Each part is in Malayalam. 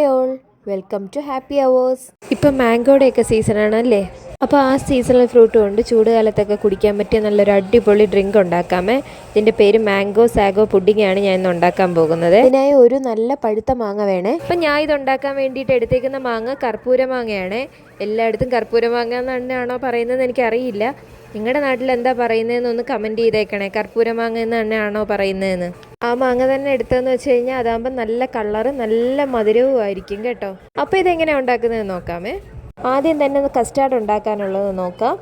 Hi all, welcome to happy hours. ഇപ്പം മാംഗോയുടെയൊക്കെ സീസണാണല്ലേ. അപ്പോൾ ആ സീസണൽ ഫ്രൂട്ട് കൊണ്ട് ചൂടുകാലത്തൊക്കെ കുടിക്കാൻ പറ്റിയ നല്ലൊരു അടിപൊളി ഡ്രിങ്ക് ഉണ്ടാക്കാമേ. ഇതിൻ്റെ പേര് മാംഗോ സാഗോ പുഡിംഗ് ആണ് ഞാൻ ഇന്ന് ഉണ്ടാക്കാൻ പോകുന്നത്. ഇതിനായി ഒരു നല്ല പഴുത്ത മാങ്ങ വേണേ. അപ്പം ഞാൻ ഇതുണ്ടാക്കാൻ വേണ്ടിയിട്ട് എടുത്തേക്കുന്ന മാങ്ങ കർപ്പൂര മാങ്ങയാണ്. എല്ലായിടത്തും കർപ്പൂര മാങ്ങ എന്ന് തന്നെയാണോ പറയുന്നതെന്ന് എനിക്കറിയില്ല. നിങ്ങളുടെ നാട്ടിൽ എന്താ പറയുന്നതെന്നൊന്ന് കമൻറ്റ് ചെയ്തേക്കണേ. കർപ്പൂര മാങ്ങ എന്ന് തന്നെയാണോ പറയുന്നതെന്ന്. ആ മാങ്ങ തന്നെ എടുത്തതെന്ന് വെച്ച് കഴിഞ്ഞാൽ അതാകുമ്പോൾ നല്ല കളറ് നല്ല മധുരവും ആയിരിക്കും കേട്ടോ. അപ്പോൾ ഇതെങ്ങനെയാണ് ഉണ്ടാക്കുന്നതെന്ന് നോക്കാമേ. ആദ്യം തന്നെ കസ്റ്റാർഡ് ഉണ്ടാക്കാനുള്ളത് നോക്കാം.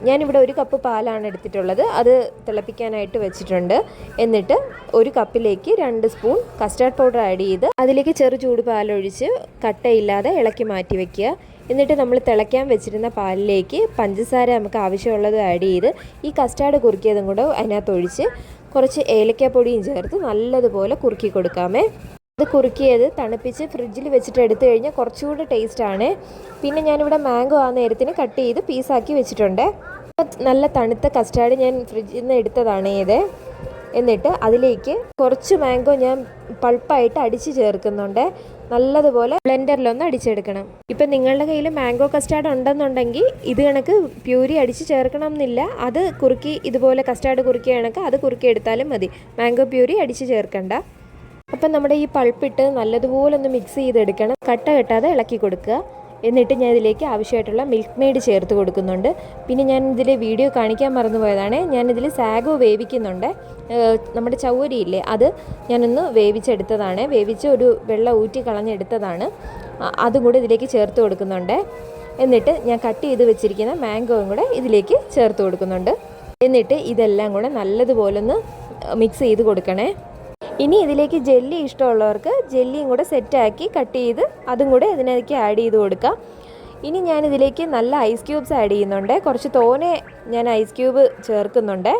ഞാനിവിടെ 1 കപ്പ് പാലാണ് എടുത്തിട്ടുള്ളത്. അത് തിളപ്പിക്കാനായിട്ട് വെച്ചിട്ടുണ്ട്. എന്നിട്ട് 1 കപ്പിലേക്ക് 2 സ്പൂൺ കസ്റ്റാർഡ് പൗഡർ ആഡ് ചെയ്ത് അതിലേക്ക് ചെറു ചൂട് പാലൊഴിച്ച് കട്ടയില്ലാതെ ഇളക്കി മാറ്റി വയ്ക്കുക. എന്നിട്ട് നമ്മൾ തിളയ്ക്കാൻ വെച്ചിരുന്ന പാലിലേക്ക് പഞ്ചസാര നമുക്ക് ആവശ്യമുള്ളത് ആഡ് ചെയ്ത് ഈ കസ്റ്റാർഡ് കുറുക്കിയതും കൂടെ അതിനകത്ത് ഒഴിച്ച് കുറച്ച് ഏലക്കാപ്പൊടിയും ചേർത്ത് നല്ലതുപോലെ കുറുക്കി കൊടുക്കാമേ. അത് കുറുക്കിയത് തണുപ്പിച്ച് ഫ്രിഡ്ജിൽ വെച്ചിട്ട് എടുത്തു കഴിഞ്ഞാൽ കുറച്ചുകൂടി ടേസ്റ്റാണ്. പിന്നെ ഞാനിവിടെ മാംഗോ ആ നേരത്തിന് കട്ട് ചെയ്ത് പീസാക്കി വെച്ചിട്ടുണ്ട്. നല്ല തണുത്ത കസ്റ്റാർഡ് ഞാൻ ഫ്രിഡ്ജിൽ നിന്ന് എടുത്തതാണ് ഇത്. എന്നിട്ട് അതിലേക്ക് കുറച്ച് മാംഗോ ഞാൻ പൾപ്പായിട്ട് അടിച്ച് ചേർക്കുന്നുണ്ട്. നല്ലതുപോലെ ബ്ലെൻഡറിലൊന്ന് അടിച്ചെടുക്കണം. ഇപ്പം നിങ്ങളുടെ കയ്യിൽ മാംഗോ കസ്റ്റാർഡ് ഉണ്ടെന്നുണ്ടെങ്കിൽ ഇത് കണക്ക് പ്യൂരി അടിച്ച് ചേർക്കണം എന്നില്ല. അത് കുറുക്കി ഇതുപോലെ കസ്റ്റാർഡ് കുറുക്കിയ കണക്ക് അത് കുറുക്കി എടുത്താലും മതി. മാംഗോ പ്യൂരി അടിച്ച് ചേർക്കണ്ട. അപ്പം നമ്മുടെ ഈ പൾപ്പിട്ട് നല്ലതുപോലെ ഒന്ന് മിക്സ് ചെയ്തെടുക്കണം. കട്ട കെട്ടാതെ ഇളക്കി കൊടുക്കുക. എന്നിട്ട് ഞാൻ ഇതിലേക്ക് ആവശ്യമായിട്ടുള്ള മിൽക്ക് മെയ്ഡ് ചേർത്ത് കൊടുക്കുന്നുണ്ട്. പിന്നെ ഞാൻ ഇതിൽ വീഡിയോ കാണിക്കാൻ മറന്നു പോയതാണ്. ഞാനിതിൽ സാഗോ വേവിക്കുന്നുണ്ട്. നമ്മുടെ ചൗവരിയില്ലേ, അത് ഞാനൊന്ന് വേവിച്ചെടുത്തതാണ്. വേവിച്ച് ഒരു വെള്ളം ഊറ്റി കളഞ്ഞെടുത്തതാണ്. അതും കൂടെ ഇതിലേക്ക് ചേർത്ത് കൊടുക്കുന്നുണ്ട്. എന്നിട്ട് ഞാൻ കട്ട് ചെയ്ത് വെച്ചിരിക്കുന്ന മാംഗോയും കൂടെ ഇതിലേക്ക് ചേർത്ത് കൊടുക്കുന്നുണ്ട്. എന്നിട്ട് ഇതെല്ലാം കൂടെ നല്ലതുപോലെ ഒന്ന് മിക്സ് ചെയ്ത് കൊടുക്കണേ. ഇനി ഇതിലേക്ക് ജെല്ലി ഇഷ്ടമുള്ളവർക്ക് ജെല്ലിയും കൂടെ സെറ്റാക്കി കട്ട് ചെയ്ത് അതും കൂടെ ഇതിലേക്ക് ആഡ് ചെയ്ത് കൊടുക്കാം. ഇനി ഞാനിതിലേക്ക് നല്ല ഐസ് ക്യൂബ്സ് ആഡ് ചെയ്യുന്നുണ്ട്. കുറച്ച് തോനെ ഞാൻ ഐസ് ക്യൂബ് ചേർക്കുന്നുണ്ട്.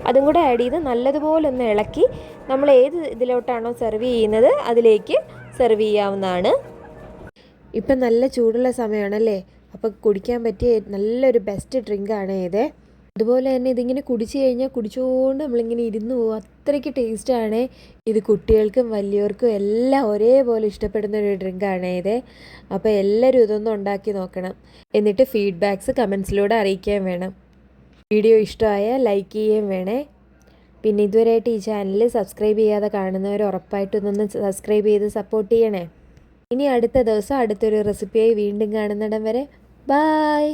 അതും കൂടെ ആഡ് ചെയ്ത് നല്ലതുപോലെ ഒന്ന് ഇളക്കി നമ്മൾ ഏത് ഇതിലോട്ടാണോ സെർവ് ചെയ്യുന്നത് അതിലേക്ക് സെർവ് ചെയ്യാവുന്നതാണ്. ഇപ്പം നല്ല ചൂടുള്ള സമയമാണല്ലേ. അപ്പോൾ കുടിക്കാൻ പറ്റിയ നല്ലൊരു ബെസ്റ്റ് ഡ്രിങ്കാണ് ഇത്. അതുപോലെ തന്നെ ഇതിങ്ങനെ കുടിച്ചു കഴിഞ്ഞാൽ കുടിച്ചുകൊണ്ട് നമ്മളിങ്ങനെ ഇരുന്ന് പോകും. അത്രയ്ക്ക് ടേസ്റ്റാണ് ഇത്. കുട്ടികൾക്കും വലിയവർക്കും എല്ലാം ഒരേപോലെ ഇഷ്ടപ്പെടുന്ന ഒരു ഡ്രിങ്കാണ് ഇത്. അപ്പോൾ എല്ലാവരും ഇതൊന്നും ഉണ്ടാക്കി നോക്കണം. എന്നിട്ട് ഫീഡ്ബാക്ക്സ് കമൻസിലൂടെ അറിയിക്കുകയും വേണം. വീഡിയോ ഇഷ്ടമായാൽ ലൈക്ക് ചെയ്യുകയും വേണേ. പിന്നെ ഇതുവരെയായിട്ട് ഈ ചാനൽ സബ്സ്ക്രൈബ് ചെയ്യാതെ കാണുന്നവർ ഉറപ്പായിട്ടൊന്ന് സബ്സ്ക്രൈബ് ചെയ്ത് സപ്പോർട്ട് ചെയ്യണേ. ഇനി അടുത്ത ദിവസം അടുത്തൊരു റെസിപ്പിയായി വീണ്ടും കാണുന്നിടം വരെ ബായ്.